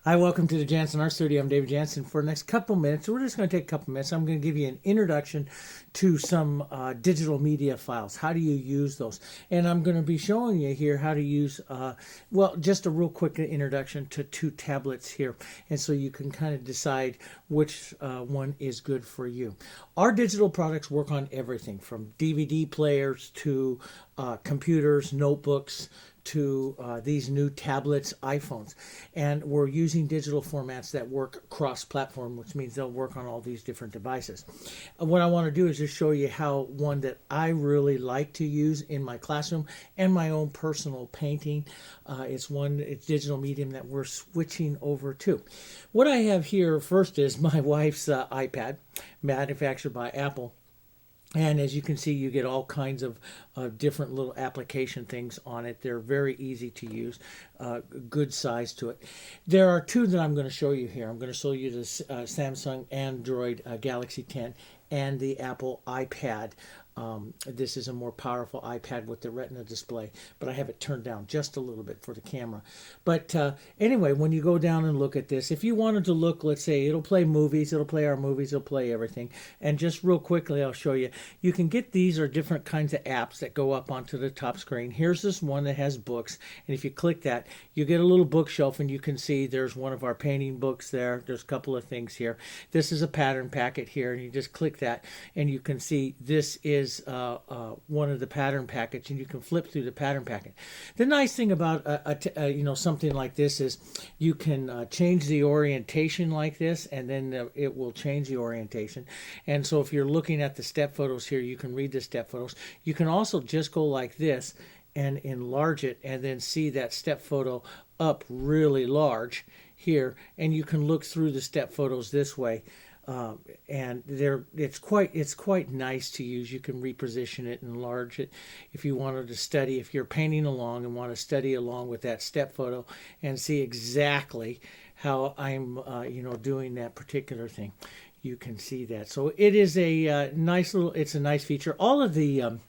Hi, welcome to the Jansen Art Studio. I'm David Jansen. For the next couple minutes, we're just going to take a couple minutes. I'm going to give you an introduction to some digital media files. How do you use those? And I'm going to be showing you here how to use, well, just a real quick introduction to two tablets here. And so you can kind of decide which one is good for you. Our digital products work on everything from DVD players to computers, notebooks, to these new tablets, iPhones. And we're using digital formats that work cross-platform, which means they'll work on all these different devices. What I want to do is just show you how one that I really like to use in my classroom and my own personal painting. It's digital medium that we're switching over to. What I have here first is my wife's iPad, manufactured by Apple. And as you can see, you get all kinds of different little application things on it. They're very easy to use, good size to it. There are two that I'm going to show you here. I'm going to show you the Samsung Android Galaxy 10 and the Apple iPad. This is a more powerful iPad with the Retina display, but I have it turned down just a little bit for the camera. But anyway, when you go down and look at this, if you wanted to look, let's say it'll play movies, it'll play our movies, it'll play everything. And just real quickly, I'll show you. You can get these or different kinds of apps that go up onto the top screen. Here's this one that has books, and if you click that, you get a little bookshelf, and you can see there's one of our painting books there. There's a couple of things here. This is a pattern packet here, and you just click that, and you can see this is one of the pattern packets, and you can flip through the pattern packet. The nice thing about something like this is you can change the orientation like this, and then it will change the orientation. And so if you're looking at the step photos here, you can read the step photos. You can also just go like this and enlarge it, and then see that step photo up really large here, and you can look through the step photos this way. And it's quite nice to use. You can reposition it, enlarge it if you wanted to study. If you're painting along and want to study along with that step photo and see exactly how I'm doing that particular thing, you can see that. So it is a it's a nice feature. All of the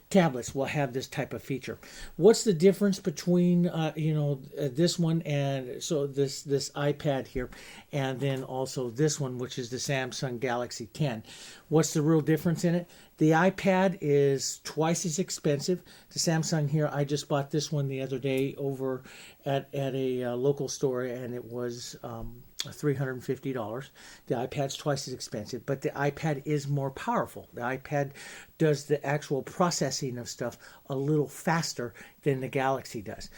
tablets will have this type of feature. What's the difference between this one and this iPad here, and then also this one, which is the Samsung Galaxy 10? What's the real difference in it? The iPad is twice as expensive. The Samsung here, I just bought this one the other day over at a local store, and it was $350. The iPad's twice as expensive, but the iPad is more powerful. The iPad does the actual processing of stuff a little faster than the Galaxy does.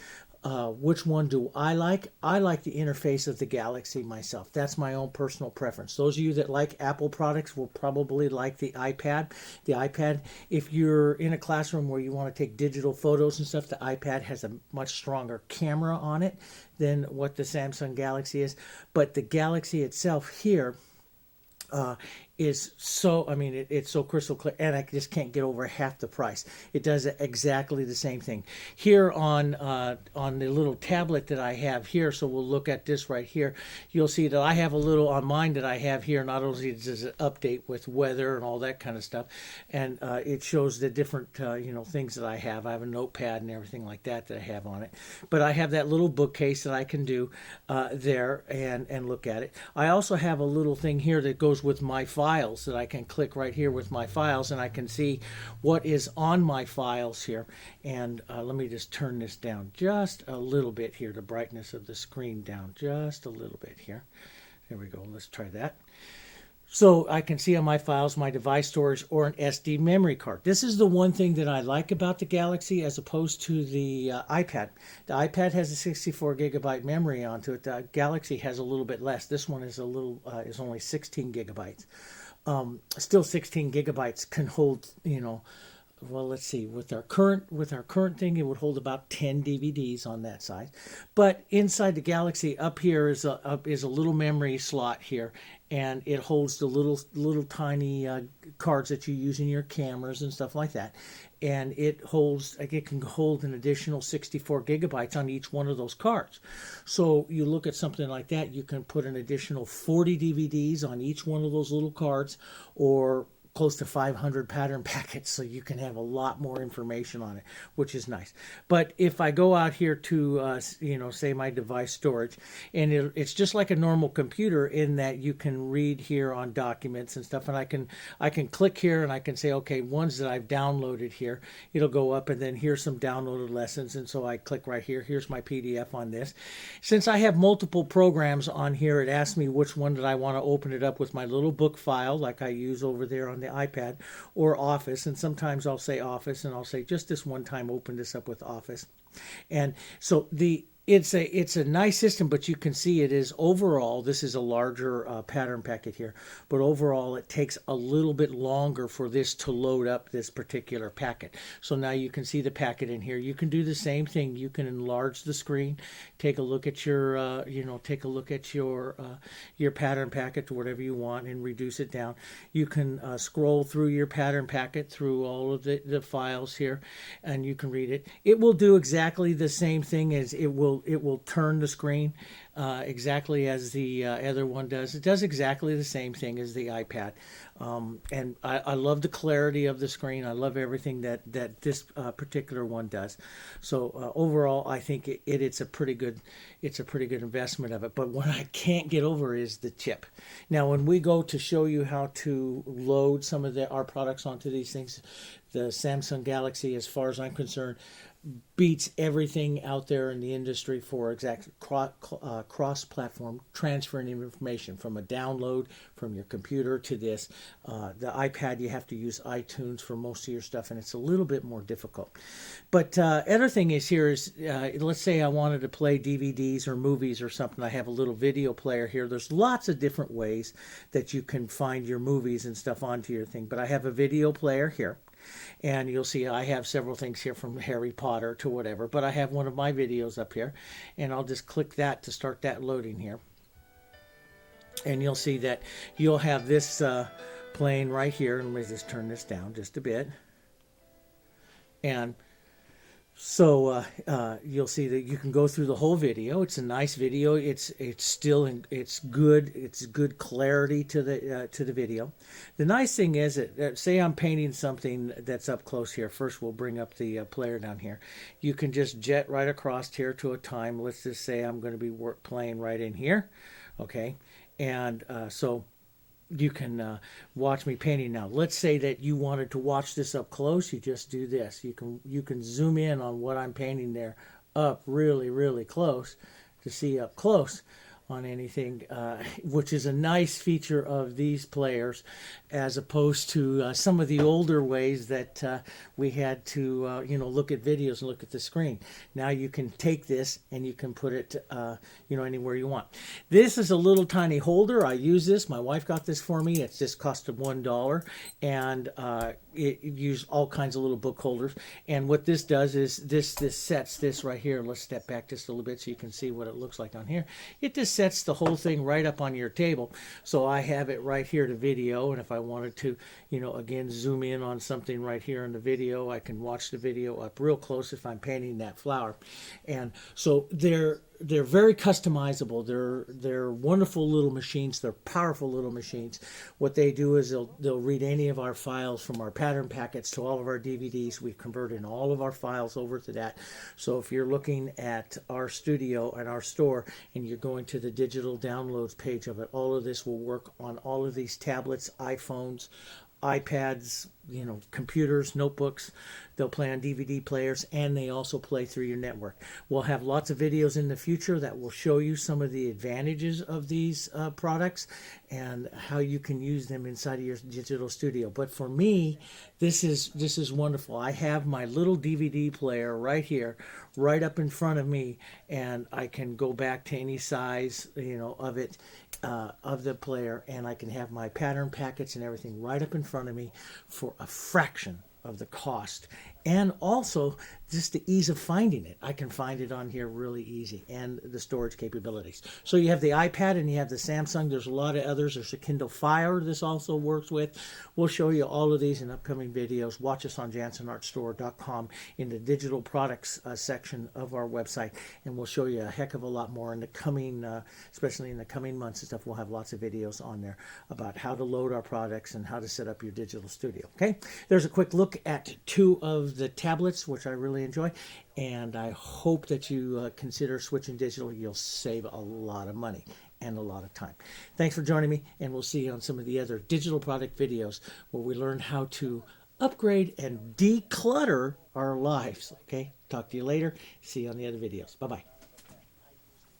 Which one do I like? I like the interface of the Galaxy myself. That's my own personal preference. Those of you that like Apple products will probably like the iPad. The iPad, if you're in a classroom where you want to take digital photos and stuff, the iPad has a much stronger camera on it than what the Samsung Galaxy is. But the Galaxy itself here is so, it's so crystal clear, and I just can't get over half the price. It does exactly the same thing here on the little tablet that I have here. So we'll look at this right here. You'll see that I have a little on mine that I have here. Not only does it update with weather and all that kind of stuff, and it shows the different things that I have. I have a notepad and everything like that I have on it. But I have that little bookcase that I can do there and look at it. I also have a little thing here that goes with my files that I can click right here with my files, and I can see what is on my files here. And let me just turn this down just a little bit here, the brightness of the screen down just a little bit here. There we go. Let's try that. So I can see on my files my device storage or an SD memory card. This is the one thing that I like about the Galaxy as opposed to the iPad. The iPad has a 64 gigabyte memory onto it. The Galaxy has a little bit less. This one is is only 16 gigabytes. Still 16 gigabytes can hold, well, let's see, with our current thing, it would hold about 10 DVDs on that side. But inside the Galaxy, up here is a little memory slot here, and it holds the little tiny cards that you use in your cameras and stuff like that. And it can hold an additional 64 gigabytes on each one of those cards. So you look at something like that, you can put an additional 40 DVDs on each one of those little cards, or close to 500 pattern packets, so you can have a lot more information on it, which is nice. But if I go out here to, say my device storage, and it's just like a normal computer in that you can read here on documents and stuff, and I can click here and I can say, okay, ones that I've downloaded here, it'll go up, and then here's some downloaded lessons, and so I click right here. Here's my PDF on this. Since I have multiple programs on here, it asks me which one that I want to open it up with my little book file, like I use over there on the iPad, or Office. And sometimes I'll say Office, and I'll say just this one time open this up with Office. And so it's a nice system, but you can see it is overall, this is a larger pattern packet here, but overall it takes a little bit longer for this to load up this particular packet. So now you can see the packet in here. You can do the same thing. You can enlarge the screen, take a look at your your pattern packet to whatever you want and reduce it down. You can scroll through your pattern packet through all of the files here, and you can read it. It will do exactly the same thing as it will turn the screen exactly as the other one does. It does exactly the same thing as the iPad. And I love the clarity of the screen. I love everything that this particular one does. So overall, I think it's a pretty good investment of it. But what I can't get over is the chip. Now, when we go to show you how to load some of our products onto these things, the Samsung Galaxy, as far as I'm concerned, beats everything out there in the industry for exact cross-platform transferring information from a download from your computer to this. The iPad, you have to use iTunes for most of your stuff, and it's a little bit more difficult. But other thing is here is, let's say I wanted to play DVDs or movies or something. I have a little video player here. There's lots of different ways that you can find your movies and stuff onto your thing, but I have a video player here. And you'll see I have several things here from Harry Potter to whatever, but I have one of my videos up here, and I'll just click that to start that loading here. And you'll see that you'll have this playing right here. And let me just turn this down just a bit. And so you'll see that you can go through the whole video. It's a nice video. It's good clarity to the video. The nice thing is that say I'm painting something that's up close here. First, we'll bring up the player down here. You can just jet right across here to a time. Let's just say I'm going to be playing right in here, okay? And so you can watch me painting now. Let's say that you wanted to watch this up close. You just do this. You can zoom in on what I'm painting there up really, really close to see up close on anything, which is a nice feature of these players as opposed to some of the older ways that we had to look at videos and look at the screen. Now you can take this and you can put it anywhere you want. This is a little tiny holder. I use this. My wife got this for me. It's just cost $1, and it used all kinds of little book holders. And what this does is this sets this right here. Let's step back just a little bit so you can see what it looks like on here. It just sets the whole thing right up on your table. So I have it right here to video, and if I wanted to, again, zoom in on something right here in the video, I can watch the video up real close if I'm painting that flower. And so they're very customizable. They're wonderful little machines. They're powerful little machines. What they do is they'll read any of our files from our pattern packets to all of our DVDs. We've converted all of our files over to that. So if you're looking at our studio and our store and you're going to the digital downloads page of it, all of this will work on all of these tablets, iPhones, iPads, computers, notebooks. They'll play on DVD players, and they also play through your network. We'll have lots of videos in the future that will show you some of the advantages of these products and how you can use them inside of your digital studio. But for me, this is wonderful. I have my little DVD player right here, right up in front of me, and I can go back to any size, of it, of the player, and I can have my pattern packets and everything right up in front of me for a fraction of the cost. And also just the ease of finding it. I can find it on here really easy, and the storage capabilities. So you have the iPad and you have the Samsung. There's a lot of others. There's a Kindle Fire this also works with. We'll show you all of these in upcoming videos. Watch us on JansenArtStore.com in the digital products section of our website, and we'll show you a heck of a lot more in the coming, especially in the coming months and stuff. We'll have lots of videos on there about how to load our products and how to set up your digital studio. Okay, there's a quick look at 2 of the tablets, which I really enjoy, and I hope that you consider switching digital. You'll save a lot of money and a lot of time. Thanks for joining me, and we'll see you on some of the other digital product videos where we learn how to upgrade and declutter our lives. Okay, talk to you later. See you on the other videos. Bye-bye.